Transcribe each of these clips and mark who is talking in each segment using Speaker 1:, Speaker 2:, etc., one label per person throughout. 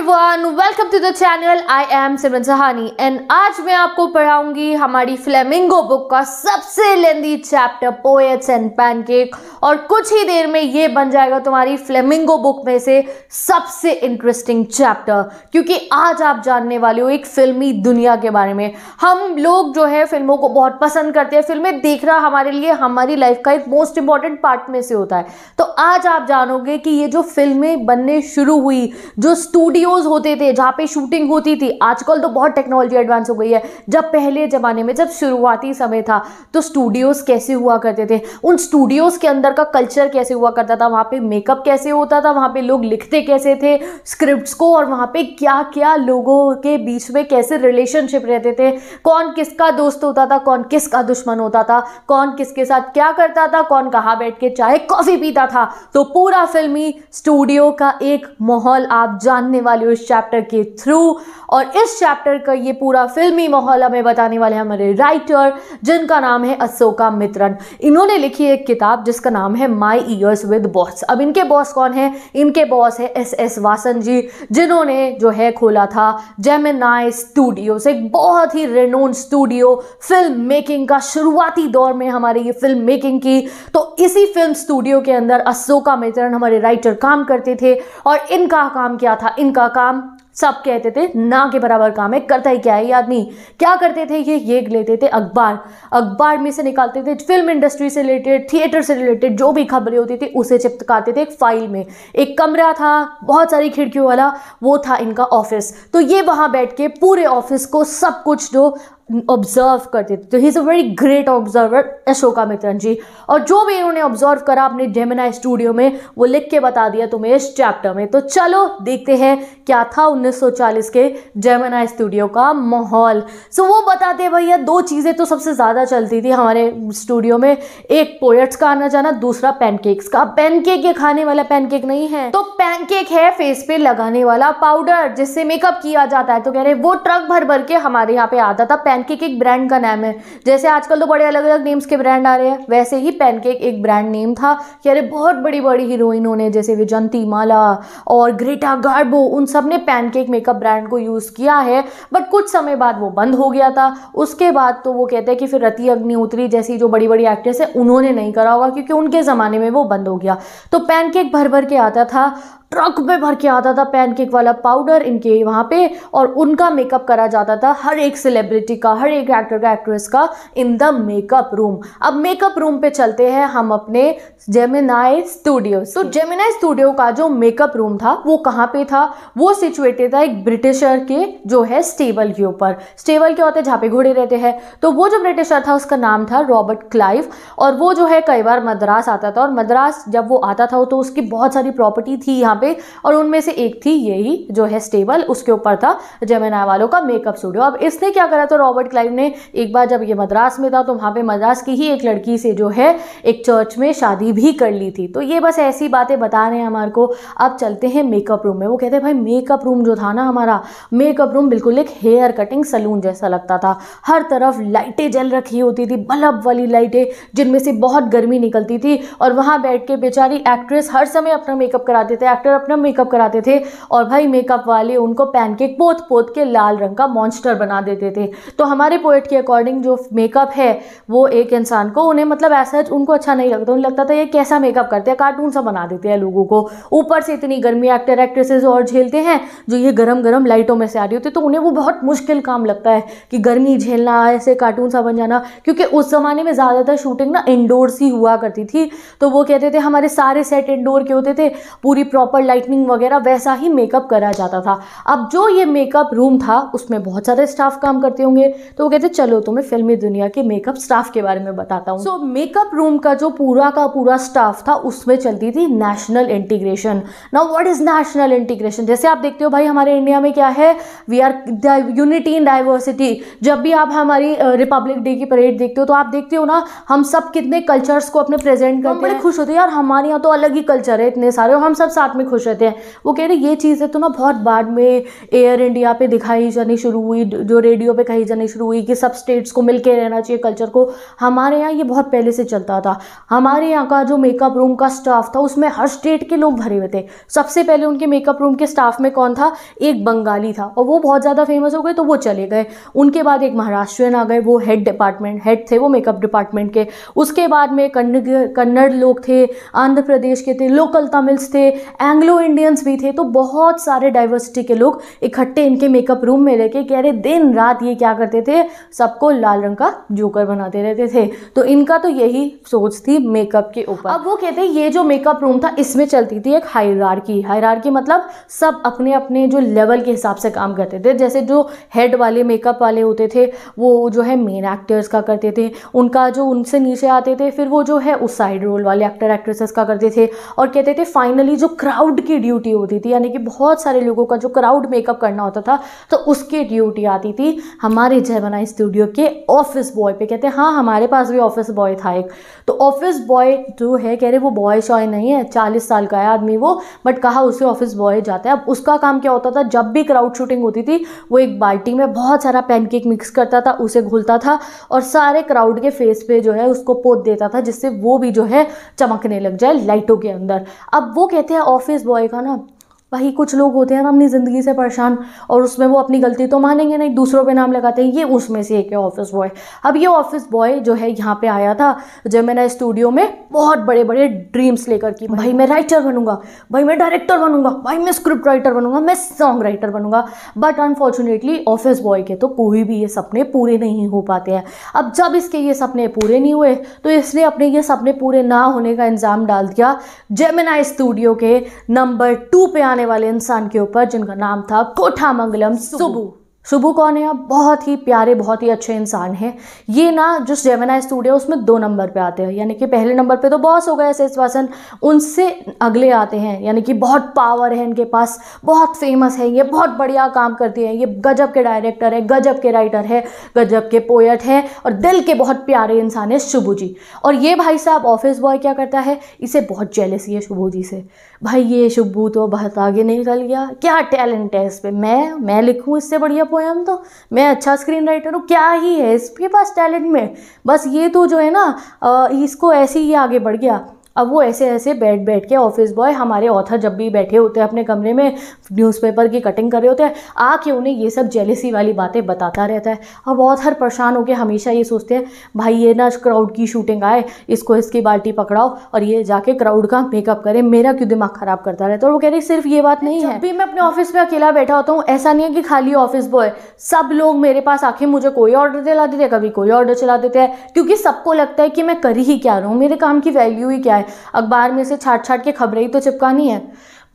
Speaker 1: everyone, welcome to the channel. I am Simran Sahani and आज मैं आपको पढ़ाऊंगी हमारी फ्लेमिंगो बुक का सबसे लेंदी चैप्टर पोएट्स एंड पैनकेक। और कुछ ही देर में ये बन जाएगा तुम्हारी फ्लेमिंगो बुक में से सबसे इंटरेस्टिंग चैप्टर, क्योंकि आज आप जानने वाले हो एक फिल्मी दुनिया के बारे में। हम लोग जो है फिल्मों को बहुत पसंद करते हैं, फिल्में देखना हमारे लिए हमारी लाइफ का एक मोस्ट इंपॉर्टेंट पार्ट में से होता है। तो आज आप जानोगे कि ये जो फिल्में बनने शुरू हुई, जो स्टूडियोज होते थे जहाँ पे शूटिंग होती थी, आजकल तो बहुत टेक्नोलॉजी एडवांस हो गई है। जब पहले ज़माने में जब शुरुआती समय था तो स्टूडियोज कैसे हुआ करते थे, उन स्टूडियोज के अंदर का कल्चर कैसे हुआ करता था, वहाँ पे मेकअप कैसे होता था, वहाँ पे लोग लिखते कैसे थे स्क्रिप्ट्स को, और वहाँ पे क्या क्या लोगों के बीच में कैसे रिलेशनशिप रहते थे, कौन किसका दोस्त होता था, कौन किसका दुश्मन होता था, कौन किसके साथ क्या करता था, कौन कहाँ बैठ के चाय कॉफ़ी पीता था। तो पूरा फिल्मी स्टूडियो का एक माहौल आप जानने वाले हो इस चैप्टर के थ्रू। और इस चैप्टर का ये पूरा फिल्मी माहौल हमें बताने वाले हैं हमारे राइटर, जिनका नाम है अशोका मित्रन। इन्होंने लिखी एक किताब जिसका नाम है माई ईयर्स विद बॉस। अब इनके बॉस कौन है? इनके बॉस है एस वासन जी, जिन्होंने जो है खोला था जेमिनाई स्टूडियोज, एक बहुत ही रेनोन स्टूडियो फिल्म मेकिंग का शुरुआती दौर में हमारे ये फिल्म मेकिंग की। तो इसी फिल्म स्टूडियो के अंदर अशोका मित्रन हमारे राइटर काम करते थे। और इनका काम क्या था? इनका काम सब कहते थे ना के बराबर काम है, करता ही क्या है ये आदमी। क्या करते थे ये लेते थे अखबार में से निकालते थे फिल्म इंडस्ट्री से रिलेटेड, थिएटर से रिलेटेड जो भी खबरें होती थी उसे चिपकाते थे एक फाइल में। एक कमरा था बहुत सारी खिड़कियों वाला, वो था इनका ऑफिस। तो ये वहाँ बैठ के पूरे ऑफिस को सब कुछ जो ऑब्जर्व करते थे। तो he is a very great observer Ashoka Mitran ji. और जो भी इन्होंने ऑब्जर्व करा अपने जेमिनाई स्टूडियो में वो लिख के बता दिया तुम्हें इस चैप्टर में। तो चलो देखते हैं क्या था 1940 के जेमिनाई स्टूडियो का माहौल। सो वो बताते भैया दो चीज़ें तो सबसे ज़्यादा चलती थी हमारे स्टूडियो में, एक पोएट्स का आना जाना, दूसरा पैनकेक्स का। पैनकेक ये खाने वाला पैनकेक नहीं है, तो पैनकेक है फेस पे लगाने वाला पाउडर जिससे मेकअप किया जाता है। तो कह रहे वो ट्रक भर भर के हमारे यहाँ पे आता था। पैनकेक एक ब्रांड का नाम है, जैसे आजकल तो बड़े अलग अलग नेम्स के ब्रांड आ रहे हैं, वैसे ही पैनकेक एक ब्रांड नेम था। कह रहे बहुत बड़ी बड़ी हीरोइनों ने जैसे विजंती माला और ग्रेटा गार्बो, उन सब ने पैनकेक मेकअप ब्रांड को यूज़ किया है। बट कुछ समय बाद वो बंद हो गया था। उसके बाद तो वो कहते हैं कि फिर रति अग्निहोत्री जैसी जो बड़ी बड़ी एक्ट्रेस है उन्होंने नहीं करा होगा, क्योंकि उनके ज़माने में वो बंद हो गया। तो पैनकेक भर भर के आता था, ट्रक में भर के आता था पैनकेक वाला पाउडर इनके वहाँ पे, और उनका मेकअप करा जाता था हर एक सेलिब्रिटी का, हर एक एक्टर का, एक्ट्रेस का इन द मेकअप रूम। अब मेकअप रूम पे चलते हैं हम अपने जेमिनाई स्टूडियो। तो जेमिनाई स्टूडियो का जो मेकअप रूम था वो कहाँ पे था? वो सिचुएटेड था एक ब्रिटिशर के जो है स्टेबल के ऊपर। स्टेबल क्या होते हैं? जहाँ पे घोड़े रहते हैं। तो वो जो ब्रिटिशर था उसका नाम था रॉबर्ट क्लाइव, और वो जो है कई बार मद्रास आता था। और मद्रास जब वो आता था तो उसकी बहुत सारी प्रॉपर्टी थी यहाँ पे, और उनमें से एक थी यही जो है स्टेबल, उसके ऊपर था जेमिनाई वालों का मेकअप स्टूडियो। अब इसने क्या करा? तो रॉबर्ट क्लाइव ने एक बार जब ये मद्रास में था तो वहाँ पे मद्रास की ही एक लड़की से जो है एक चर्च में शादी भी कर ली थी। तो ये बस ऐसी बातें बता रहे हैं हमारे को। अब चलते हैं मेकअप रूम में। वो कहते हैं भाई मेकअप रूम जो था ना, हमारा मेकअप रूम बिल्कुल एक हेयर कटिंग सलून जैसा लगता था। हर तरफ लाइटें जल रखी होती थी, बल्ब वाली लाइटें जिनमें से बहुत गर्मी निकलती थी। और वहाँ बैठ के बेचारी एक्ट्रेस हर समय अपना मेकअप कराते थे, एक्टर अपना मेकअप कराते थे, और भाई मेकअप वाले उनको पैनकेक पोत पोत के लाल रंग का मॉन्स्टर बना देते थे। तो हमारे पोएट के अकॉर्डिंग जो मेकअप है वो एक इंसान को, उन्हें मतलब ऐसा उनको अच्छा नहीं लगता। उन्हें लगता था ये कैसा मेकअप करते हैं, कार्टून सा बना देते हैं लोगों को। ऊपर से इतनी गर्मी एक्टर एक्ट्रेसेस और झेलते हैं जो ये गरम गरम लाइटों में से आ रही होती है, तो उन्हें वो बहुत मुश्किल काम लगता है कि गर्मी झेलना, ऐसे कार्टून सा बन जाना। क्योंकि उस जमाने में ज़्यादातर शूटिंग ना इंडोर्स ही हुआ करती थी। तो वो कहते थे हमारे सारे सेट इंडोर के होते थे, पूरी प्रॉपर लाइटनिंग वगैरह वैसा ही मेकअप करा जाता था। अब जो ये मेकअप रूम था उसमें बहुत सारे स्टाफ काम करते होंगे, तो वो कहते चलो तुम्हें फिल्मी दुनिया के मेकअप स्टाफ के बारे में बताता हूँ। सो मेकअप रूम का जो पूरा का पूरा स्टाफ था उसमें चलती थी national integration. Now what is national integration? जैसे आप देखते हो भाई हमारे इंडिया में क्या है, we are unity in diversity. जब भी आप हमारी रिपब्लिक डे की परेड देखते हो तो आप देखते हो ना हम सब कितने कल्चर्स को अपने प्रेजेंट करते हैं, बड़े खुश होते हैं यार हमारे यहाँ तो अलग ही कल्चर है इतने सारे, और हम सब साथ में में खुश रहते हैं। वो कह रहे ये चीज़ है तो ना बहुत बाद में एयर इंडिया पे दिखाई जानी शुरू हुई, जो रेडियो पे कही जानी शुरू हुई कि सब स्टेट्स को मिलके रहना चाहिए कल्चर को। हमारे यहाँ ये बहुत पहले से चलता था। हमारे यहाँ का जो मेकअप रूम का स्टाफ था उसमें हर स्टेट के लोग भरे हुए थे। सबसे पहले उनके मेकअप रूम के स्टाफ में कौन था? एक बंगाली था और वो बहुत ज़्यादा फेमस हो गए तो वो चले गए। उनके बाद एक महाराष्ट्रियन आ गए, वो हेड थे वो मेकअप डिपार्टमेंट के। उसके बाद में कन्नड़ लोग थे, आंध्र प्रदेश के थे, लोकल तमिल्स थे, एंग्लो इंडियंस भी थे। तो बहुत सारे डाइवर्सिटी के लोग इकट्ठे इनके मेकअप रूम में लेके कह रहे दिन रात ये क्या करते थे, सबको लाल रंग का जोकर बनाते रहते थे। तो इनका तो यही सोच थी मेकअप के ऊपर। अब वो कहते हैं ये जो मेकअप रूम था इसमें चलती थी एक हायरार्की मतलब सब अपने अपने जो लेवल के हिसाब से काम करते थे। जैसे जो हेड वाले मेकअप वाले होते थे वो जो है मेन एक्टर्स का करते थे, उनका जो उनसे नीचे आते थे फिर वो जो है उस साइड रोल वाले एक्टर एक्ट्रेसेस का करते थे। और कहते थे फाइनली जो क्राउड की ड्यूटी होती थी, यानी कि बहुत सारे लोगों का जो क्राउड मेकअप करना होता था, तो उसकी ड्यूटी आती थी हमारे जेमिनी स्टूडियो के ऑफिस बॉय पे। कहते हैं हाँ हमारे पास भी ऑफिस बॉय था एक। तो ऑफिस बॉय जो है कह रहे वो बॉय शॉय नहीं है, 40 साल का है आदमी वो, बट कहा उसे ऑफिस बॉय जाता है। अब उसका काम क्या होता था, जब भी क्राउड शूटिंग होती थी वो एक बाल्टी में बहुत सारा पैनकेक मिक्स करता था, उसे घुलता था और सारे क्राउड के फेस पे जो है उसको पोत देता था, जिससे वो भी जो है चमकने लग जाए लाइटों के अंदर। अब वो कहते हैं ऑफिस बॉय का ना भाई, कुछ लोग होते हैं ना अपनी ज़िंदगी से परेशान और उसमें वो अपनी गलती तो मानेंगे नहीं, दूसरों पे नाम लगाते हैं। ये उसमें से एक है ऑफिस बॉय। अब ये ऑफिस बॉय जो है यहाँ पे आया था जेमिनी स्टूडियो में बहुत बड़े बड़े ड्रीम्स लेकर कि भाई मैं राइटर बनूंगा, भाई मैं डायरेक्टर बनूंगा, भाई मैं स्क्रिप्ट राइटर बनूंगा, मैं सॉन्ग राइटर बनूंगा। बट अनफॉर्चुनेटली ऑफिस बॉय के तो कोई भी ये सपने पूरे नहीं हो पाते हैं। अब जब इसके ये सपने पूरे नहीं हुए तो इसने अपने ये सपने पूरे ना होने का इल्ज़ाम डाल दिया जेमिनी स्टूडियो के नंबर 2 पे आने वाले इंसान के ऊपर, जिनका नाम था कोठामंगलम सुब्बू। सुब्बू कौन है? आप बहुत ही प्यारे बहुत ही अच्छे इंसान हैं। ये ना जो जेमिनी स्टूडियो उसमें 2 नंबर पे आते हैं, यानी कि पहले नंबर पे तो बॉस हो गए एस वासन, उनसे अगले आते हैं, यानी कि बहुत पावर है इनके पास, बहुत फेमस है, ये बहुत बढ़िया काम करती है, ये गजब के डायरेक्टर है, गजब के राइटर है, गजब के पोएट हैं और दिल के बहुत प्यारे इंसान है सुब्बू जी। और ये भाई साहब ऑफिस बॉय क्या करता है, इसे बहुत जेलसी है सुब्बू जी से। भाई ये सुब्बू तो बहुत आगे निकल गया, क्या टैलेंट है इस पर, मैं लिखूँ इससे बढ़िया पोएम, तो मैं अच्छा स्क्रीन राइटर हूँ, क्या ही है इसके पास टैलेंट में, बस ये तो जो है ना इसको ऐसे ही आगे बढ़ गया। अब वो ऐसे ऐसे बैठ के ऑफिस बॉय, हमारे ऑथर जब भी बैठे होते हैं अपने कमरे में न्यूज़पेपर की कटिंग कर रहे होते हैं, आके उन्हें ये सब जेलसी वाली बातें बताता रहता है। अब ऑथर परेशान होकर हमेशा ये सोचते हैं भाई ये ना क्राउड की शूटिंग आए, इसको इसकी बाल्टी पकड़ाओ और ये जाके क्राउड का मेकअप करे, मेरा क्यों दिमाग ख़राब करता रहता है। और वो कह रही सिर्फ ये बात नहीं है, जब भी मैं अपने ऑफिस में अकेला बैठा होता हूँ ऐसा नहीं है कि खाली ऑफिस बॉय, सब लोग मेरे पास आके मुझे कोई ऑर्डर दिला देते हैं, कभी कोई ऑर्डर चला देते हैं, क्योंकि सबको लगता है कि मैं कर ही क्या रहा हूँ, मेरे काम की वैल्यू ही क्या है, अखबार में से छाट के खबरें ही तो चिपकानी है।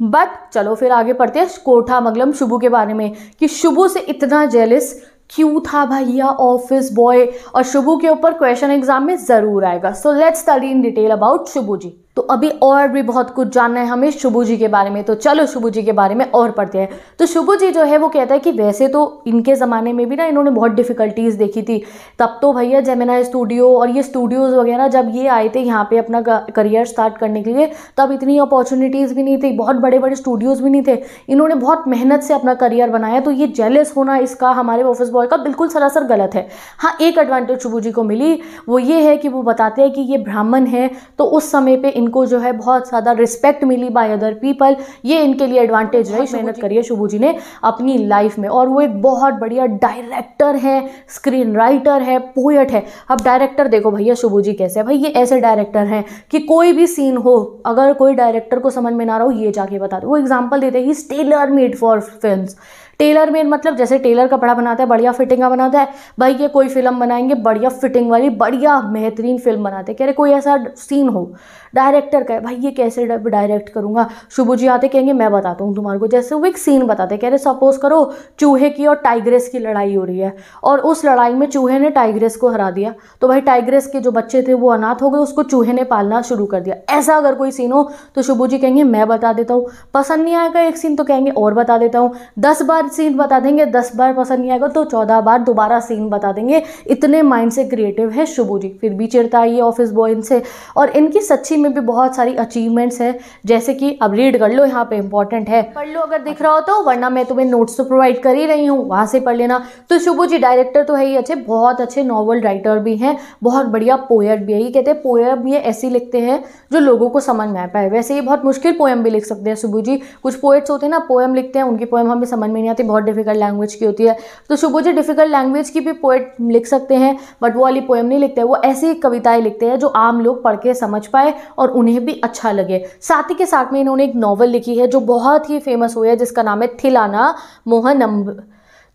Speaker 1: बट चलो फिर आगे पढ़ते हैं कोठामंगलम सुब्बू के बारे में कि सुब्बू से इतना जेलस क्यों था भैया ऑफिस बॉय। और सुब्बू के ऊपर क्वेश्चन एग्जाम में जरूर आएगा। So let's study in detail about Subbu ji. तो अभी और भी बहुत कुछ जानना है हमें सुब्बू जी के बारे में, तो चलो सुब्बू जी के बारे में और पढ़ते हैं। तो सुब्बू जी जो है वो कहता है कि वैसे तो इनके ज़माने में भी ना इन्होंने बहुत डिफ़िकल्टीज़ देखी थी। तब तो भैया जेमिनी स्टूडियो और ये स्टूडियोज़ वगैरह जब ये आए थे यहाँ पे अपना करियर स्टार्ट करने के लिए, तब इतनी अपॉर्चुनिटीज़ भी नहीं थी, बहुत बड़े बड़े स्टूडियोज़ भी नहीं थे। इन्होंने बहुत मेहनत से अपना करियर बनाया। तो ये जेलस होना इसका हमारे ऑफिस बॉय का बिल्कुल सरासर गलत है। हाँ, एक एडवांटेज सुब्बू जी को मिली, वो ये है कि वो बताते हैं कि ये ब्राह्मण है, तो उस समय पे इनको जो है बहुत ज़्यादा रिस्पेक्ट मिली बाय अदर पीपल। ये इनके लिए एडवांटेज रही। मेहनत करी है सुब्बू जी ने अपनी लाइफ में, और वो एक बहुत बढ़िया डायरेक्टर है, स्क्रीन राइटर है, पोएट है। अब डायरेक्टर देखो भैया सुब्बू जी कैसे है, भाई ये ऐसे डायरेक्टर हैं कि कोई भी सीन हो, अगर कोई डायरेक्टर को समझ में ना रहा हो ये जाके बता दो। वो एग्जाम्पल देते हैं, he is tailor made for films. Tailor made मतलब जैसे टेलर कपड़ा बनाता है, बढ़िया फिटिंग का बनाता है, भाई ये कोई फिल्म बनाएंगे बढ़िया फिटिंग वाली, बढ़िया बेहतरीन फिल्म बनाते हैं। कह रहे कोई ऐसा सीन हो डायरेक्टर का है, भाई ये कैसे डायरेक्ट करूँगा। सुब्बू जी आते कहेंगे मैं बताता हूँ तुम्हारे को। जैसे वो एक सीन बताते, कह रहे सपोज करो चूहे की और टाइग्रेस की लड़ाई हो रही है, और उस लड़ाई में चूहे ने टाइग्रेस को हरा दिया, तो भाई टाइग्रेस के जो बच्चे थे वो अनाथ हो गए, उसको चूहे ने पालना शुरू कर दिया। ऐसा अगर कोई सीन हो तो सुब्बू जी कहेंगे मैं बता देता हूँ। पसंद नहीं आएगा एक सीन तो कहेंगे और बता देता हूँ। 10 बार सीन बता देंगे, 10 बार पसंद नहीं आएगा तो 14 बार दोबारा सीन बता देंगे, इतने माइंड से क्रिएटिव है शुभू जी। फिर भी चिढ़ता है ये ऑफिस बॉय इनसे, और इनकी सच्ची में भी बहुत सारी अचीवमेंट्स है, जैसे कि अब रीड कर लो, यहाँ पे इंपॉर्टेंट है, पढ़ लो अगर दिख रहा हो तो, वरना मैं तुम्हें नोट्स तो प्रोवाइड कर ही रही हूँ, वहाँ से पढ़ लेना। तो शुभू जी डायरेक्टर तो है ही अच्छे, बहुत अच्छे नॉवल राइटर भी हैं, बहुत बढ़िया पोएट भी है। ये कहते हैं पोएम ये ऐसी लिखते हैं जो लोगों को समझ में आ पाए। वैसे ये बहुत मुश्किल पोएम भी लिख सकते हैं शुभू जी। कुछ पोएट्स होते हैं ना, पोएम लिखते हैं, उनकी पोएम हमें समझ में नहीं आती, बहुत डिफिकल्ट लैंग्वेज की होती है। तो शुभू जी डिफिकल्ट लैंग्वेज की भी पोएट लिख सकते हैं, बट वो वाली पोएम नहीं लिखते हैं, वो ऐसी कविताएं लिखते हैं जो आम लोग पढ़ के समझ पाए और उन्हें भी अच्छा लगे। साथ ही के साथ में इन्होंने एक नॉवल लिखी है जो बहुत ही फेमस हुई है, जिसका नाम है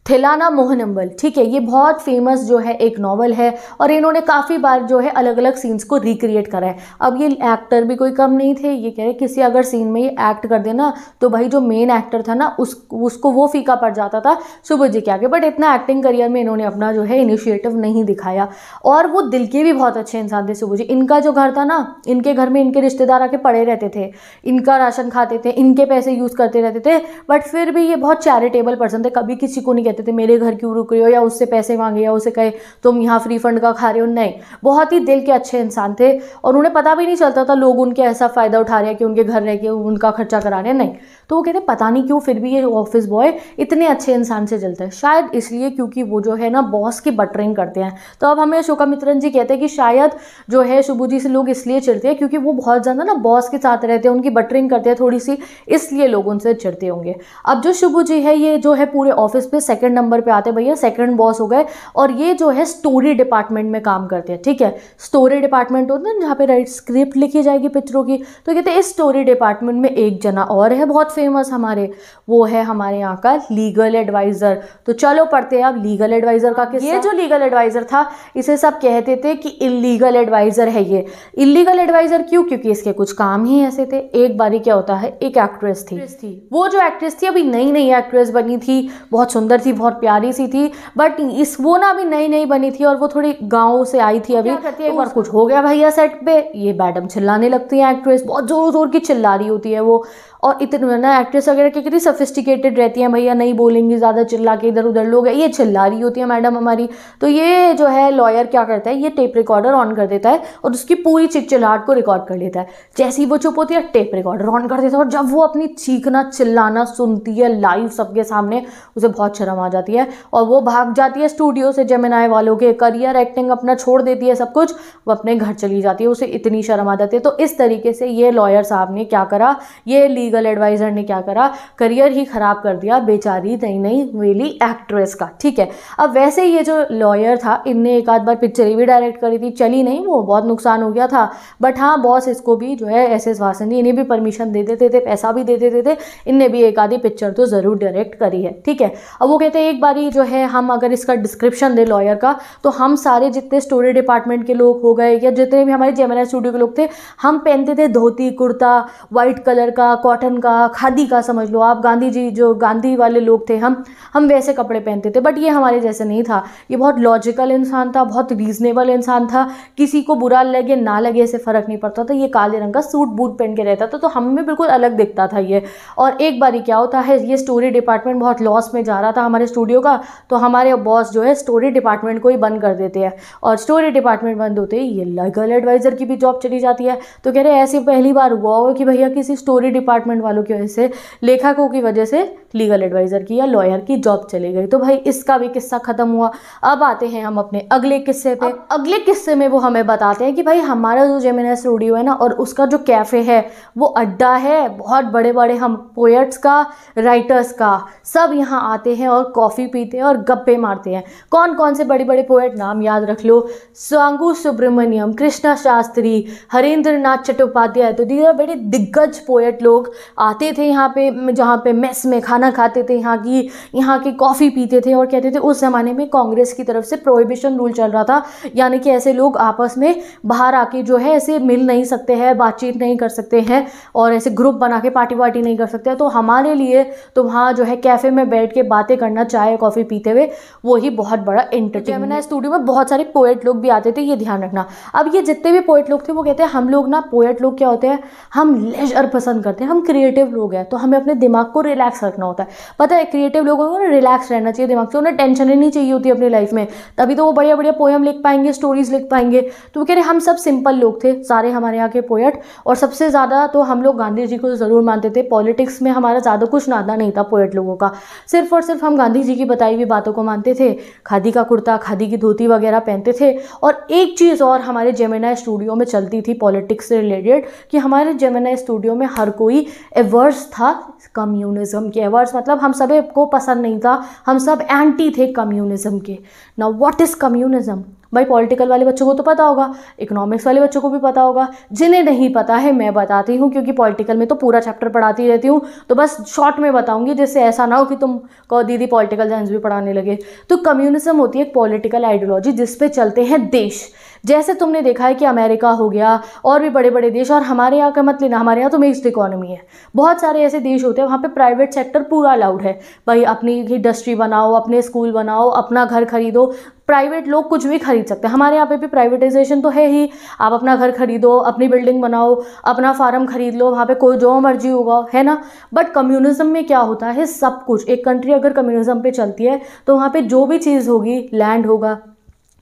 Speaker 1: थिलाना मोहनम्बल। ठीक है, ये बहुत फेमस जो है एक नॉवल है, और इन्होंने काफ़ी बार जो है अलग अलग सीन्स को रिक्रिएट करा है। अब ये एक्टर भी कोई कम नहीं थे, ये कह रहे किसी अगर सीन में ये एक्ट कर देना तो भाई जो मेन एक्टर था ना उसको वो फीका पड़ जाता था शुभू जी के आगे। बट इतना एक्टिंग करियर में इन्होंने अपना जो है इनिशिएटिव नहीं दिखाया, और वो दिल के भी बहुत अच्छे इंसान थे शुभू जी। इनका जो घर था ना, इनके घर में इनके रिश्तेदार आके पड़े रहते थे, इनका राशन खाते थे, इनके पैसे यूज़ करते रहते थे, बट फिर भी ये बहुत चैरिटेबल पर्सन थे। कभी किसी को नहीं कहते थे मेरे घर क्यों रुक रहे हो, या उससे पैसे मांगे, या उसे कहे तुम यहाँ फ्री फंड का खा रहे हो। नहीं, बहुत ही दिल के अच्छे इंसान थे, और उन्हें पता भी नहीं चलता था लोग उनके ऐसा फ़ायदा उठा रहे हैं कि उनके घर रह के उनका खर्चा करा रहे हैं। नहीं, तो वो कहते पता नहीं क्यों फिर भी ये ऑफिस बॉय इतने अच्छे इंसान से चलता है। शायद इसलिए क्योंकि वो जो है ना बॉस की बटरिंग करते हैं। तो अब हमें अशोका मित्रन जी कहते हैं कि शायद जो है शुभू जी से लोग इसलिए चिढ़ते हैं क्योंकि वो बहुत ज़्यादा ना बॉस के साथ रहते हैं, उनकी बटरिंग करते हैं थोड़ी सी, इसलिए लोग उनसे चिढ़ते होंगे। अब जो शुभू जी है ये जो है पूरे ऑफिस पे सेकंड नंबर पे आते हैं, भैया सेकंड बॉस हो गए, और ये जो है स्टोरी डिपार्टमेंट में काम करते हैं। ठीक है, स्टोरी डिपार्टमेंट होता है जहाँ पे राइट स्क्रिप्ट लिखी जाएगी पिक्चरों की। तो कहते हैं इस स्टोरी डिपार्टमेंट में एक जना और है बहुत फेमस हमारे, वो है हमारे यहाँ का लीगल एडवाइजर। तो चलो पढ़ते हैं अब लीगल एडवाइजर का किस्सा। ये जो लीगल एडवाइजर था इसे सब कहते थे कि इलीगल एडवाइजर है ये। इलीगल एडवाइजर क्यों? क्योंकि इसके कुछ काम ही ऐसे थे। एक बारी क्या होता है, एक एक्ट्रेस थी, वो जो एक्ट्रेस थी अभी नई नई एक्ट्रेस बनी थी, बहुत सुंदर थी, बहुत प्यारी सी थी, बट वो ना अभी नई नई बनी थी और वो थोड़ी गाँव से आई थी अभी। एक बार कुछ हो गया भैया सेट पे, ये मैडम चिल्लाने लगती है, एक्ट्रेस बहुत जोर जोर की चिल्ला रही होती है वो, और इतने ना एक्ट्रेस वगैरह की कितनी सोफिस्टिकेटेड रहती हैं भैया, नहीं बोलेंगी ज़्यादा, चिल्ला के इधर उधर लोग है, ये चिल्ला रही होती है मैडम हमारी। तो ये जो है लॉयर क्या करता है, ये टेप रिकॉर्डर ऑन कर देता है और उसकी पूरी चिल्लाहट को रिकॉर्ड कर लेता है। जैसे ही वो चुप होती है टेप रिकॉर्डर ऑन कर देता है, और जब वो अपनी चीखना चिल्लाना सुनती है लाइव सबके सामने, उसे बहुत शर्म आ जाती है और वो भाग जाती है स्टूडियो से, जेमिनाई वालों के करियर एक्टिंग अपना छोड़ देती है सब कुछ, वो अपने घर चली जाती है, उसे इतनी शर्म आ जाती है। तो इस तरीके से ये लॉयर साहब ने क्या करा, ये लीगल एडवाइजर ने क्या करा, करियर ही खराब कर दिया बेचारी नई नई वेली एक्ट्रेस का। ठीक है, अब वैसे ये जो लॉयर था इनने एक आध बार पिक्चर भी डायरेक्ट करी थी, चली नहीं, वो बहुत नुकसान हो गया था, बट हाँ बॉस इसको भी जो है एस वासन जी इन्हें भी परमिशन दे देते थे, पैसा भी दे देते थे, इनने भी एक आधी पिक्चर तो ज़रूर डायरेक्ट करी है। ठीक है, अब वो कहते हैं एक बारी जो है हम अगर इसका डिस्क्रिप्शन दे लॉयर का, तो हम सारे जितने स्टोरी डिपार्टमेंट के लोग हो गए या जितने भी हमारे जेमिनाई स्टूडियो के लोग थे, हम पहनते थे धोती कुर्ता वाइट कलर का, कॉटन का, खादी का समझ लो आप, गांधी जी जो गांधी वाले लोग थे हम वैसे कपड़े पहनते थे। बट ये हमारे जैसे नहीं था, ये बहुत लॉजिकल इंसान था, बहुत रीजनेबल इंसान था, किसी को बुरा लगे ना लगे ऐसे फ़र्क नहीं पड़ता था। ये काले रंग का सूट बूट पहन के रहता था, तो हमें बिल्कुल अलग दिखता था ये। और एक बारी क्या होता है, ये स्टोरी डिपार्टमेंट बहुत लॉस में जा रहा था हमारे स्टूडियो का, तो हमारे बॉस जो है स्टोरी डिपार्टमेंट को ही बंद कर देते हैं, और स्टोरी डिपार्टमेंट बंद होते ही ये लीगल एडवाइज़र की भी जॉब चली जाती है। तो कह रहे ऐसे पहली बार हुआ होगा कि भैया किसी स्टोरी डिपार्टमेंट वालों की वजह से, लेखकों की वजह से लीगल एडवाइज़र की या लॉयर की जॉब चली गई। तो भाई इसका भी किस्सा ख़त्म हुआ। अब आते हैं हम अपने अगले किस्से पे। अगले किस्से में वो हमें बताते हैं कि भाई हमारा जो जेमिनाई स्टूडियो है ना, और उसका जो कैफ़े है वो अड्डा है, बहुत बड़े बड़े हम पोएट्स का, राइटर्स का सब यहाँ आते हैं और कॉफ़ी पीते हैं और गप्पे मारते हैं। कौन कौन से बड़े बड़े पोएट नाम याद रख लो, स्वांगु सुब्रमण्यम, कृष्णा शास्त्री, हरेंद्र नाथ चट्टोपाध्याय। तो ये बड़े दिग्गज पोएट लोग आते थे यहाँ पे, जहाँ पे मेस में खाना खाते थे, यहाँ की कॉफ़ी पीते थे, और कहते थे उस ज़माने में कांग्रेस की तरफ से प्रोहिबिशन रूल चल रहा था, यानी कि ऐसे लोग आपस में बाहर आके जो है ऐसे मिल नहीं सकते हैं, बातचीत नहीं कर सकते हैं, और ऐसे ग्रुप बना के पार्टी वार्टी नहीं कर सकते हैं। तो हमारे लिए तो वहाँ जो है कैफ़े में बैठ के बातें करना, चाय कॉफ़ी पीते हुए, वो ही बहुत बड़ा एंटरटेनमेंट। जेमिनाई स्टूडियो में बहुत सारे पोएट लोग भी आते थे, ये ध्यान रखना। अब ये जितने भी पोएट लोग थे वो कहते हैं हम लोग ना, पोएट लोग क्या होते हैं, हम लेजर पसंद करते हैं, हम क्रिएटिव लोग हैं तो हमें अपने दिमाग को रिलैक्स रखना होता है। पता है क्रिएटिव लोगों को ना रिलैक्स रहना चाहिए दिमाग से, उन्हें टेंशन ही नहीं चाहिए होती अपनी लाइफ में, तभी तो वो बढ़िया बढ़िया पोएम लिख पाएंगे, स्टोरीज लिख पाएंगे। तो वो कह रहे हम सब सिंपल लोग थे सारे हमारे यहाँ के पोएट, और सबसे ज़्यादा तो हम लोग गांधी जी को ज़रूर मानते थे। पॉलिटिक्स में हमारा ज़्यादा कुछ नाता नहीं था पोएट लोगों का, सिर्फ और सिर्फ हम गांधी जी की बताई हुई बातों को मानते थे, खादी का कुर्ता खादी की धोती वगैरह पहनते थे। और एक चीज़ और हमारे जेमिनी स्टूडियो में चलती थी पॉलिटिक्स से रिलेटेड, कि हमारे जेमिनी स्टूडियो में हर कोई एवर्स था कम्युनिज्म के। एवर्स मतलब हम सभी को पसंद नहीं था, हम सब एंटी थे कम्युनिज्म के। Now what is communism? भाई पॉलिटिकल वाले बच्चों को तो पता होगा, इकोनॉमिक्स वाले बच्चों को भी पता होगा, जिन्हें नहीं पता है मैं बताती हूँ, क्योंकि पॉलिटिकल में तो पूरा चैप्टर पढ़ाती रहती हूँ, तो बस शॉर्ट में बताऊंगी जिससे ऐसा ना हो कि तुम कहो दीदी पॉलिटिकल साइंस भी पढ़ाने लगे। तो कम्युनिज्म होती है एक पॉलिटिकल आइडियोलॉजी जिस पे चलते हैं देश। जैसे तुमने देखा है कि अमेरिका हो गया और भी बड़े बड़े देश, और हमारे यहाँ का मत लेना, हमारे यहाँ तो मिक्स्ड इकोनॉमी है। बहुत सारे ऐसे देश होते हैं वहाँ पे प्राइवेट सेक्टर पूरा अलाउड है, भाई अपनी इंडस्ट्री बनाओ, अपने स्कूल बनाओ, अपना घर खरीदो, प्राइवेट लोग कुछ भी खरीद सकते हैं। हमारे यहाँ पे भी प्राइवेटाइजेशन तो है ही, आप अपना घर खरीदो, अपनी बिल्डिंग बनाओ, अपना फार्म खरीद लो, वहाँ पे कोई जो मर्जी होगा, है ना। बट कम्युनिज्म में क्या होता है, सब कुछ, एक कंट्री अगर कम्युनिज्म पे चलती है तो वहाँ पे जो भी चीज़ होगी, लैंड होगा,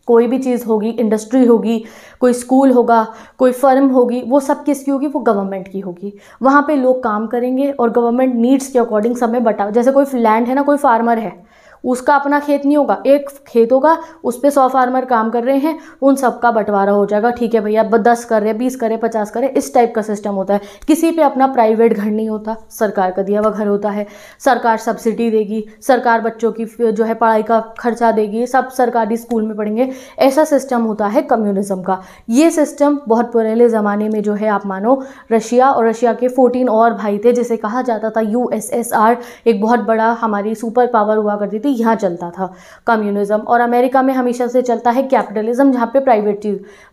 Speaker 1: कोई भी चीज़ होगी, इंडस्ट्री होगी, कोई स्कूल होगा, कोई फर्म होगी, वो सब किसकी होगी, वो गवर्नमेंट की होगी। वहाँ पे लोग काम करेंगे और गवर्नमेंट नीड्स के अकॉर्डिंग सब में बटा। जैसे कोई लैंड है ना, कोई फार्मर है, उसका अपना खेत नहीं होगा, एक खेत होगा, उस पर 100 फार्मर काम कर रहे हैं, उन सब का बंटवारा हो जाएगा, ठीक है भैया 10 कर रहे, 20 करे, 50 करे, इस टाइप का सिस्टम होता है। किसी पे अपना प्राइवेट घर नहीं होता, सरकार का दिया हुआ घर होता है, सरकार सब्सिडी देगी, सरकार बच्चों की जो है पढ़ाई का खर्चा देगी, सब सरकारी स्कूल में पढ़ेंगे, ऐसा सिस्टम होता है कम्युनिज्म का। ये सिस्टम बहुत पुराने ज़माने में जो है आप मानो रशिया, और रशिया के 14 और भाई थे जिसे कहा जाता था USSR, एक बहुत बड़ा हमारी सुपर पावर हुआ करती थी, यहाँ चलता था कम्युनिज्म। और अमेरिका में हमेशा से चलता है कैपिटलिज्म, जहाँ पे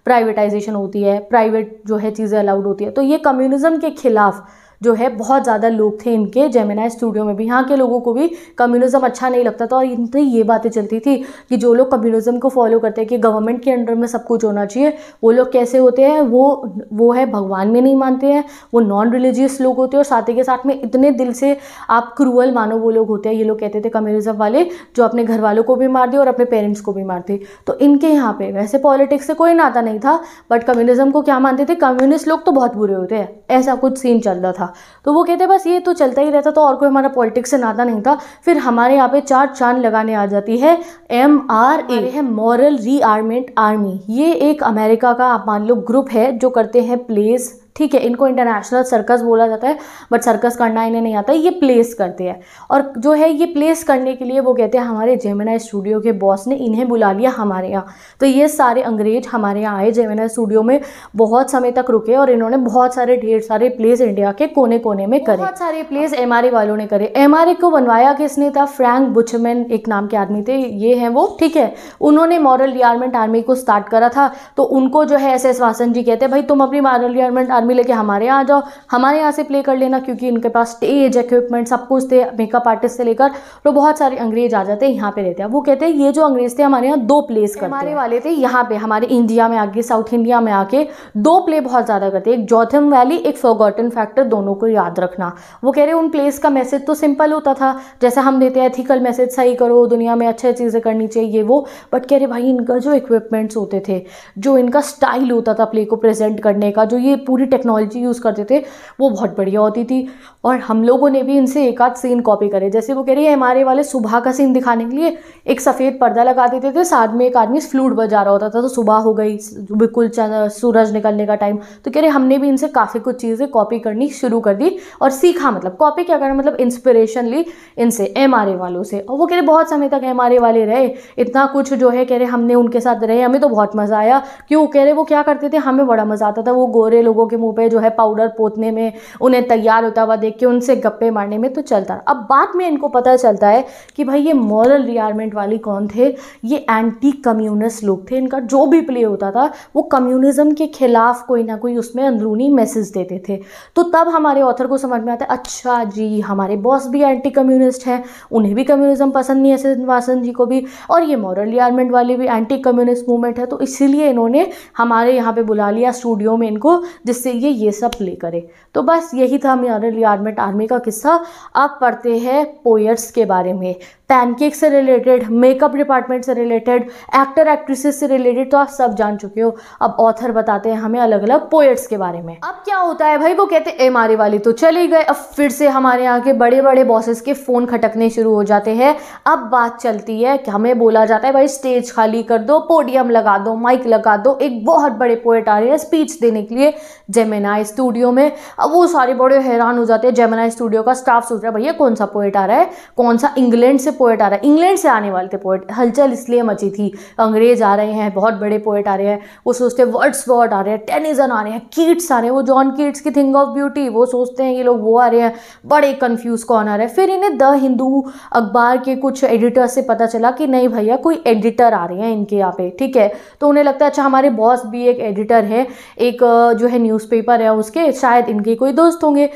Speaker 1: प्राइवेटाइजेशन होती है, प्राइवेट जो है चीज़ें अलाउड होती है। तो ये कम्युनिज्म के खिलाफ जो है बहुत ज़्यादा लोग थे इनके जेमिनी स्टूडियो में भी। यहाँ के लोगों को भी कम्युनिज्म अच्छा नहीं लगता था, और इनसे ये बातें चलती थी कि जो लोग कम्युनिज्म को फॉलो करते हैं कि गवर्नमेंट के अंडर में सब कुछ होना चाहिए, वो लोग कैसे होते हैं, वो है भगवान में नहीं मानते हैं, वो नॉन रिलीजियस लोग होते हैं, और साथ ही के साथ में इतने दिल से आप क्रूअल मानो वो लोग होते हैं। ये लोग कहते थे कम्युनिज्म वाले, जो अपने घर वालों को भी मार दे और अपने पेरेंट्स को भी मार दे। तो इनके यहाँ पे वैसे पॉलिटिक्स से कोई नाता नहीं था, बट कम्युनिज्म को क्या मानते थे, कम्युनिस्ट लोग तो बहुत बुरे होते हैं, ऐसा कुछ सीन चल रहा था। तो वो कहते बस ये तो चलता ही रहता, तो और कोई हमारा पॉलिटिक्स से नाता नहीं था। फिर हमारे यहाँ पे 4 चांद लगाने आ जाती है MRA, है मॉरल रीआर्मेंट आर्मी। ये एक अमेरिका का आप मान लो ग्रुप है जो करते हैं प्लेस, ठीक है, इनको इंटरनेशनल सर्कस बोला जाता है, बट सर्कस करना इन्हें नहीं आता, ये प्लेस करते हैं। और जो है ये प्लेस करने के लिए वो कहते हैं हमारे जेमिनी स्टूडियो के बॉस ने इन्हें बुला लिया हमारे यहाँ। तो ये सारे अंग्रेज हमारे यहाँ आए, जेमिनी स्टूडियो में बहुत समय तक रुके, और इन्होंने बहुत सारे ढेर सारे प्लेस इंडिया के कोने कोने में करे, बहुत सारे प्लेस MRA वालों ने करे। MRA को बनवाया किसने था, फ्रैंक बुचमैन एक नाम के आदमी थे, ये हैं वो, ठीक है। उन्होंने मॉरल रीआर्मेंट आर्मी को स्टार्ट करा था। तो उनको जो है SS वासन जी कहते हैं भाई तुम अपनी मॉरल रीआर्मेंट आर्मी लेके हमारे यहाँ आ जाओ, हमारे यहाँ से प्ले कर लेना, क्योंकि इनके पास स्टेज इक्विपमेंट सब कुछ थे, मेकअप आर्टिस्ट से लेकर। तो बहुत सारे अंग्रेज आ जाते हैं यहाँ पे रहते हैं। वो कहते हैं ये जो अंग्रेज थे हमारे यहाँ 2 प्लेस करते हैं, हमारे वाले थे यहाँ पे हमारे इंडिया में आके, साउथ इंडिया में आके 2 प्ले बहुत ज़्यादा करते हैं, एक जोथम वैली, एक फॉरगॉटन फैक्टर, दोनों को याद रखना। वो कह रहे उन प्लेस का मैसेज तो सिंपल होता था, जैसे हम देते हैं एथिकल मैसेज, सही करो, दुनिया में अच्छी चीज़ें करनी चाहिए वो। बट कह रहे भाई इनका जो इक्विपमेंट्स होते थे, जो इनका स्टाइल होता था प्ले को प्रेजेंट करने का, जो ये पूरी टेक्नोलॉजी यूज़ करते थे, वो बहुत बढ़िया होती थी। और हम लोगों ने भी इनसे एक आध सीन कॉपी करे। जैसे वो कह रही है MRA वाले सुबह का सीन दिखाने के लिए एक सफ़ेद पर्दा लगा देते थे, साथ में एक आदमी फ्लूट बजा रहा होता था, तो सुबह हो गई, बिल्कुल सूरज निकलने का टाइम। तो कह रहे हमने भी इनसे काफ़ी कुछ चीज़ें कॉपी करनी शुरू कर दी और सीखा, मतलब कॉपी क्या करना, मतलब इंस्पिरेशन ली इनसे, MRA वालों से। और वो कह रहे बहुत समय तक MRA वाले रहे, इतना कुछ जो है कह रहे हमने उनके साथ रहे, हमें तो बहुत मज़ा आया। क्यों, कह रहे वो क्या करते थे, हमें बड़ा मज़ा आता था वो गोरे लोगों के मुँह पे जो है पाउडर पोतने में, उन्हें तैयार होता हुआ देख के उनसे गप्पे मारने में, तो चलता। अब बाद में इनको पता चलता है कि भाई ये मॉरल रीआर्मेंट वाली कौन थे, ये एंटी कम्युनिस्ट लोग थे। इनका जो भी प्ले होता था वो कम्युनिज्म के खिलाफ कोई ना कोई उसमें अंदरूनी मैसेज देते थे। तो तब हमारे ऑथर को समझ में आता है अच्छा जी हमारे बॉस भी एंटी कम्युनिस्ट हैं, उन्हें भी कम्युनिज्म पसंद नहीं है, एस वासन जी को भी, और ये मॉरल रीआर्मेंट वाले भी एंटी कम्युनिस्ट मूवमेंट है, तो इसीलिए इन्होंने हमारे यहाँ पे बुला लिया स्टूडियो में इनको, जिससे से ये सब प्ले करे। तो बस यही था हमारा रिटायरमेंट आर्मी का किस्सा। अब पढ़ते हैं पोएट्स के बारे में, पैनकेक से रिलेटेड, मेकअप डिपार्टमेंट से रिलेटेड, एक्टर एक्ट्रेसेस से रिलेटेड तो आप सब जान चुके हो। अब ऑथर बताते हैं हमें अलग अलग पोएट्स के बारे में। अब क्या होता है भाई, वो कहते हैं मारी वाली तो चली गए। अब फिर से हमारे यहाँ के बड़े बड़े बॉसेस के फ़ोन खटकने शुरू हो जाते हैं। अब बात चलती है कि हमें बोला जाता है भाई स्टेज खाली कर दो, पोडियम लगा दो, माइक लगा दो, एक बहुत बड़े पोएट आ रहे हैं स्पीच देने के लिए जेमिनी स्टूडियो में। अब वो सारे बड़े हैरान हो जाते हैं। जेमिनी स्टूडियो का स्टाफ सोच रहा है भैया कौन सा पोएट आ रहा है, कौन सा इंग्लैंड से पोएट आ रहा है। इंग्लैंड से आने वाले थे पोएट, हलचल इसलिए मची थी, अंग्रेज आ रहे हैं, बहुत बड़े पोएट आ रहे हैं। वो सोचते हैं वर्ड्सवर्थ आ रहे हैं, टेनिसन आ रहे हैं, कीट्स आ रहे हैं, वो John Keats key thing of beauty, वो सोचते हैं ये लोग वो आ रहे हैं। बड़े कंफ्यूज कौन आ रहा है। फिर इन्हें द हिंदू अखबार के कुछ एडिटर से पता चला कि नहीं भैया कोई एडिटर आ रहे हैं इनके यहाँ पे, ठीक है। तो उन्हें लगता है अच्छा हमारे बॉस भी एक एडिटर है, एक जो है न्यूज़पेपर है उसके, शायद इनके कोई दोस्त होंगे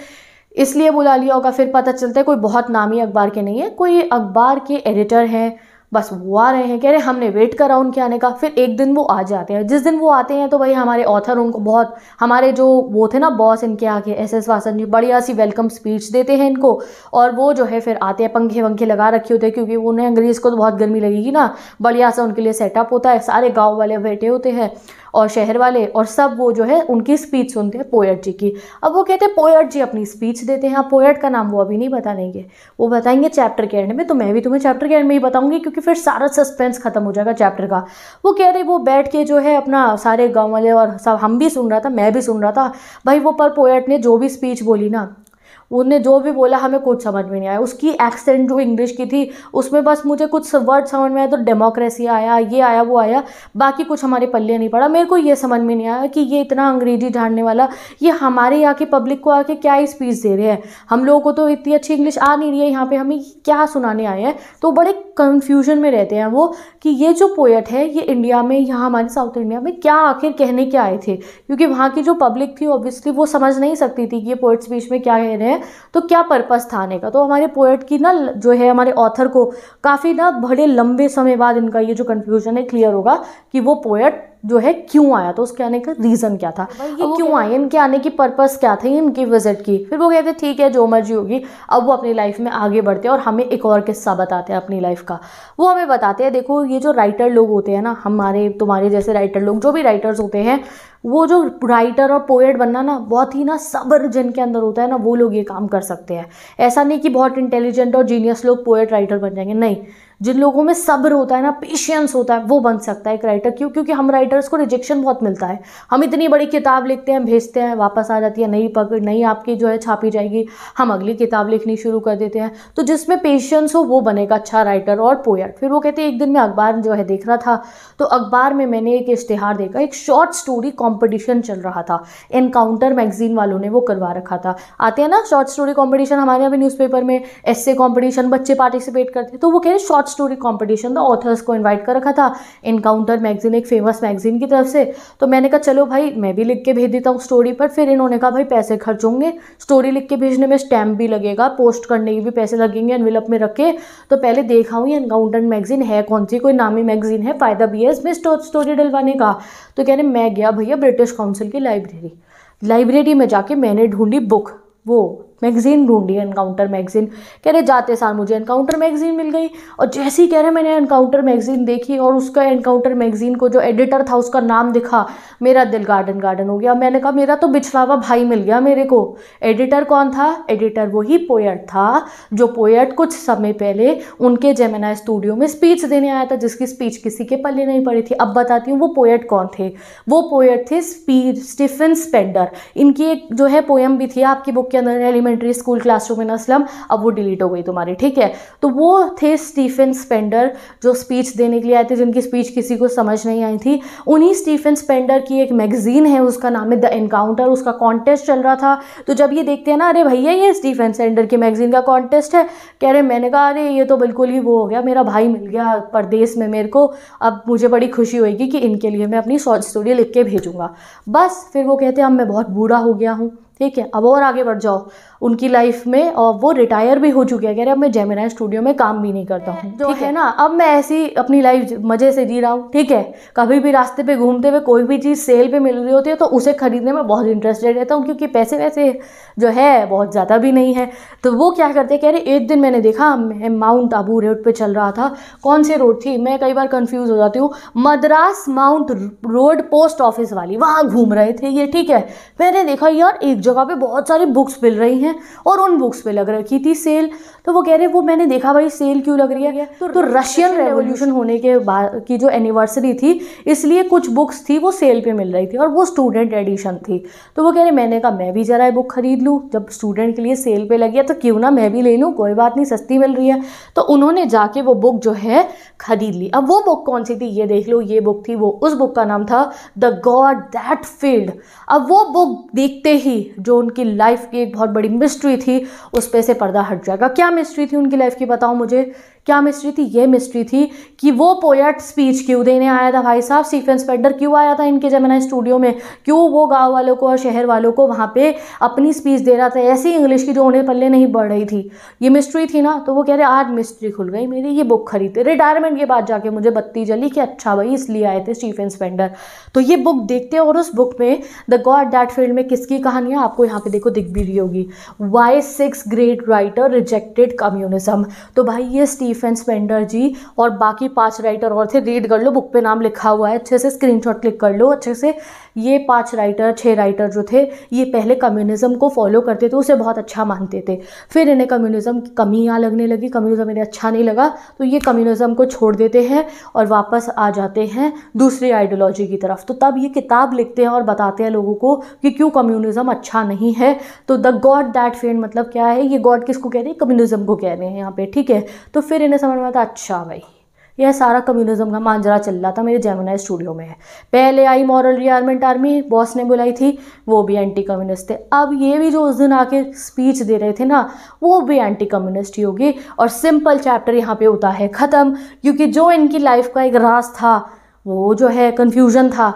Speaker 1: इसलिए बुला लिया होगा। फिर पता चलता है कोई बहुत नामी अखबार के नहीं है, कोई अखबार के एडिटर हैं, बस वो आ रहे हैं। कह रहे हमने वेट करा उनके आने का। फिर एक दिन वो आ जाते हैं। जिस दिन वो आते हैं तो भाई हमारे ऑथर उनको बहुत, हमारे जो वो थे ना बॉस इनके आगे एस वासन जी, बढ़िया सी वेलकम स्पीच देते हैं इनको। और वो जो है फिर आते हैं, पंखे वंखे लगा रखे होते हैं क्योंकि उन्हें अंग्रेज़ को तो बहुत गर्मी लगेगी ना, बढ़िया सा उनके लिए सेटअप होता है। सारे गाँव वाले बैठे होते हैं और शहर वाले, और सब वो जो है उनकी स्पीच सुनते हैं पोएट जी की। अब वो कहते हैं पोएट जी अपनी स्पीच देते हैं। पोएट का नाम वो अभी नहीं बता देंगे, वो बताएंगे चैप्टर के एंड में। तो मैं भी तुम्हें चैप्टर के एंड में ही बताऊंगी क्योंकि फिर सारा सस्पेंस खत्म हो जाएगा चैप्टर का। वो कह रहे वो बैठ के जो है अपना सारे गाँव वाले और सब, हम भी सुन रहा था, मैं भी सुन रहा था भाई। वो पर पोएट ने जो भी स्पीच बोली ना, उन्हें जो भी बोला हमें कुछ समझ में नहीं आया। उसकी एक्सेंट जो इंग्लिश की थी उसमें बस मुझे कुछ वर्ड समझ में आया, तो डेमोक्रेसी आया, ये आया, वो आया, बाकी कुछ हमारे पल्ले नहीं पड़ा। मेरे को ये समझ में नहीं आया कि ये इतना अंग्रेजी जानने वाला ये हमारे यहाँ की पब्लिक को आके क्या ही स्पीच दे रहे हैं। हम लोगों को तो इतनी अच्छी इंग्लिश आ नहीं रही है, यहाँ पे हमें क्या सुनाने आए हैं। तो बड़े कन्फ्यूजन में रहते हैं वो कि ये जो पोएट है ये इंडिया में, यहाँ हमारे साउथ इंडिया में क्या आखिर कहने के आए थे, क्योंकि वहाँ की जो पब्लिक थी ऑब्वियसली वो समझ नहीं सकती थी कि ये पोएट स्पीच में क्या कह रहे हैं, तो क्या पर्पस था आने का। तो हमारे पोएट की ना जो है, हमारे ऑथर को काफ़ी ना बड़े लंबे समय बाद इनका ये जो कन्फ्यूजन है क्लियर होगा कि वो पोएट जो है क्यों आया, तो उसके आने का रीज़न क्या था, ये क्यों आए, इनके आने की पर्पस क्या थी इनकी विजिट की। फिर वो कहते ठीक है जो मर्जी होगी। अब वो अपनी लाइफ में आगे बढ़ते हैं और हमें एक और किस्सा बताते हैं अपनी लाइफ का। वो हमें बताते हैं देखो ये जो राइटर लोग होते हैं ना, हमारे तुम्हारे जैसे राइटर लोग, जो भी राइटर्स होते हैं, वो जो राइटर और पोएट बनना ना बहुत ही ना सब्र जिनके अंदर होता है ना, वो लोग ये काम कर सकते हैं। ऐसा नहीं कि बहुत इंटेलिजेंट और जीनियस लोग पोएट राइटर बन जाएंगे, नहीं। जिन लोगों में सब्र होता है ना, पेशेंस होता है, वो बन सकता है एक राइटर। क्यों? क्योंकि हम राइटर्स को रिजेक्शन बहुत मिलता है। हम इतनी बड़ी किताब लिखते हैं, भेजते हैं, वापस आ जाती है, नहीं आपकी जो है छापी जाएगी, हम अगली किताब लिखनी शुरू कर देते हैं। तो जिसमें पेशेंस हो वो बनेगा अच्छा राइटर और पोएट। फिर वो कहते हैं एक दिन मैं अखबार जो है देख रहा था, तो अखबार में मैंने एक इश्तिहार देखा, एक शॉर्ट स्टोरी कॉम्पिटिशन चल रहा था। एनकाउंटर मैगजीन वालों ने वो करवा रखा था। आते हैं ना शॉर्ट स्टोरी कॉम्पिटिशन हमारे यहाँ भी न्यूज़पेपर में, एस्से कॉम्पिटिशन, बच्चे पार्टिसिपेट करते हैं। तो वो कह रहे शॉर्ट स्टोरी कॉम्पिटिशन, तो ऑथर्स को इनवाइट कर रखा था एनकाउंटर मैगजीन, एक फेमस मैगजीन की तरफ से। तो मैंने कहा चलो भाई मैं भी लिख के भेज देता हूँ स्टोरी पर। फिर इन्होंने कहा भाई पैसे खर्च होंगे, स्टोरी लिख के भेजने में स्टैम्प भी लगेगा, पोस्ट करने के भी पैसे लगेंगे एनवेलप में रख के। तो पहले देखा हूँ ये एनकाउंटर मैगजीन है कौन सी, कोई नामी मैगजीन है, फ़ायदा भी है इसमें स्टोरी डलवाने का। तो कह रहे मैं गया भैया ब्रिटिश काउंसिल की लाइब्रेरी में जाके मैंने ढूंढी बुक, वो मैगज़ीन ढूंढी, एनकाउंटर मैगज़ीन। कह रहे जाते साल मुझे एनकाउंटर मैगज़ीन मिल गई। और जैसे ही कह रहे मैंने एनकाउंटर मैगज़ीन देखी और उसका एनकाउंटर मैगज़ीन को जो एडिटर था उसका नाम दिखा, मेरा दिल गार्डन हो गया। मैंने कहा मेरा तो बिछड़ा हुआ भाई मिल गया मेरे को। एडिटर कौन था? एडिटर वही पोएट था जो पोएट कुछ समय पहले उनके जेमिनी स्टूडियो में स्पीच देने आया था, जिसकी स्पीच किसी के पल्ले नहीं पड़ी थी। अब बताती हूँ वो पोएट कौन थे। वो पोएट थे स्टीफन स्पेंडर। इनकी एक जो है पोएम भी थी आपकी बुक के अंदर, elementary school classroom in a slum, अब वो डिलीट हो गई तुम्हारी, ठीक है। तो वो थे स्टीफन स्पेंडर जो स्पीच देने के लिए आए थे, जिनकी स्पीच किसी को समझ नहीं आई थी। उन्हीं स्टीफन स्पेंडर की एक मैगजीन है, उसका नाम है द एनकाउंटर, उसका कॉन्टेस्ट चल रहा था। तो जब ये देखते हैं ना, अरे भैया ये स्टीफन स्पेंडर की मैगजीन का कॉन्टेस्ट है, कह रहे मैंने कहा अरे ये तो बिल्कुल ही वो हो गया, मेरा भाई मिल गया परदेश में मेरे को, अब मुझे बड़ी खुशी होगी कि इनके लिए मैं अपनी शॉर्ट स्टोरी लिख के भेजूंगा। बस फिर वो कहते हैं अब मैं बहुत बूढ़ा हो गया हूँ, ठीक है। अब और आगे बढ़ जाओ उनकी लाइफ में, और वो रिटायर भी हो चुके हैं, कह रहे अब मैं जेमिनी स्टूडियो में काम भी नहीं करता हूँ, जो है ना, अब मैं ऐसी अपनी लाइफ मजे से जी रहा हूँ, ठीक है। कभी भी रास्ते पे घूमते हुए कोई भी चीज़ सेल पे मिल रही होती है तो उसे खरीदने में बहुत इंटरेस्टेड रहता हूँ, क्योंकि पैसे वैसे जो है बहुत ज़्यादा भी नहीं है। तो वो क्या करते, कह रहे एक दिन मैंने देखा, मैं माउंट आबू रोड पे चल रहा था, कौन सी रोड थी मैं कई बार कंफ्यूज हो जाती हूँ, Madras mount road post office वाली, वहाँ घूम रहे थे ये, ठीक है। मैंने देखा यार एक जगह पे बहुत सारी बुक्स मिल रही हैं और उन बुक्स पे लग रखी थी सेल। तो वो कह रहे वो मैंने देखा भाई सेल क्यों लग रही है, तो रशियन रेवोल्यूशन होने के बाद की जो एनिवर्सरी थी इसलिए कुछ बुक्स थी वो सेल पे मिल रही थी और वो स्टूडेंट एडिशन थी। तो वो कह रहे मैंने कहा मैं भी जरा बुक खरीद लूँ, जब स्टूडेंट के लिए सेल पे लगी है तो क्यों ना मैं भी ले लूँ, कोई बात नहीं सस्ती मिल रही है। तो उन्होंने जाके वो बुक जो है खरीद ली। अब वो बुक कौन सी थी ये देख लो, ये बुक थी वो, उस बुक का नाम था द गॉड दैट फेल्ड। अब वो बुक देखते ही जो उनकी लाइफ की एक बहुत बड़ी मिस्ट्री थी उस पे से पर्दा हट जाएगा। क्या मिस्ट्री थी उनकी लाइफ की, बताओ मुझे क्या मिस्ट्री थी? ये मिस्ट्री थी कि वो पोएट स्पीच क्यों देने आया था भाई साहब, स्टीफन स्पेंडर क्यों आया था इनके जेमिनी स्टूडियो में, क्यों वो गांव वालों को और शहर वालों को वहाँ पे अपनी स्पीच दे रहा था ऐसी इंग्लिश की जो उन्हें पल्ले नहीं बढ़ रही थी, ये मिस्ट्री थी ना। तो वो कह रहे आज मिस्ट्री खुल गई मेरी, ये बुक खरीदते रिटायरमेंट के बाद जाके मुझे बत्ती जली कि अच्छा भाई इसलिए आए थे स्टीफन स्पेंडर। तो ये बुक देखते हैं और उस बुक में द गॉड दैट फेल्ड में किसकी कहानियाँ आपको यहाँ पे देखो दिख भी रही होगी, why 6 great writer rejected communism. तो भाई ये स्टीफन स्पेंडर जी और बाकी 5 राइटर और थे, रीड कर लो, बुक पे नाम लिखा हुआ है, अच्छे से स्क्रीनशॉट क्लिक कर लो अच्छे से। ये 5 राइटर 6 राइटर जो थे ये पहले कम्युनिज्म को फॉलो करते थे, उसे बहुत अच्छा मानते थे, फिर इन्हें कम्युनिज्म की कमियाँ लगने लगी, कम्युनिज्म इन्हें अच्छा नहीं लगा तो ये कम्युनिज्म को छोड़ देते हैं और वापस आ जाते हैं दूसरी आइडियोलॉजी की तरफ। तो तब ये किताब लिखते हैं और बताते हैं लोगों को कि क्यों कम्युनिज्म अच्छा नहीं है। तो द गॉड दैट फेल्ड मतलब क्या है, ये गॉड किसको कह रहे हैं, कम्युनिज्म को कह रहे हैं यहाँ पे, ठीक है। तो फिर इन्हें समझ में आता अच्छा भाई यह सारा कम्युनिज्म का मांजरा चल रहा था मेरे जेमिनी स्टूडियो में है। पहले आई मॉरल रिटायरमेंट आर्मी, बॉस ने बुलाई थी, वो भी एंटी कम्युनिस्ट थे। अब ये भी जो उस दिन आके स्पीच दे रहे थे ना वो भी एंटी कम्युनिस्ट ही होगी। और सिंपल चैप्टर यहाँ पे होता है ख़त्म, क्योंकि जो इनकी लाइफ का एक राज था, वो जो है कन्फ्यूजन था,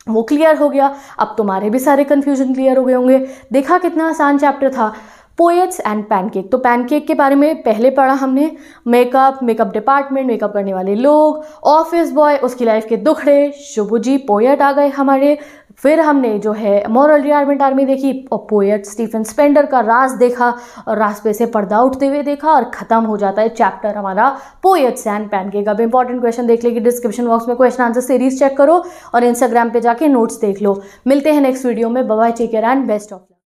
Speaker 1: वो क्लियर हो गया। अब तुम्हारे भी सारे कन्फ्यूजन क्लियर हो गए होंगे। देखा कितना आसान चैप्टर था। पोएट्स एंड पैनकेक, तो पैनकेक के बारे में पहले पढ़ा हमने, मेकअप डिपार्टमेंट, मेकअप करने वाले लोग, ऑफिस बॉय, उसकी लाइफ के दुखड़े, शुभू जी पोएट आ गए हमारे। फिर हमने जो है मॉरल रिटायरमेंट आर्मी देखी और पोएट स्टीफन स्पेंडर का राज देखा और राज पे से पर्दा उठते हुए देखा और ख़त्म हो जाता है चैप्टर हमारा पोएट्स एंड पैनकेक। अब इंपॉर्टेंट क्वेश्चन देख लेगी डिस्क्रिप्शन बॉक्स में, क्वेश्चन आंसर सीरीज चेक करो और इंस्टाग्राम पे जाके नोट्स देख लो। मिलते हैं नेक्स्ट वीडियो में, bye bye, take care and best of.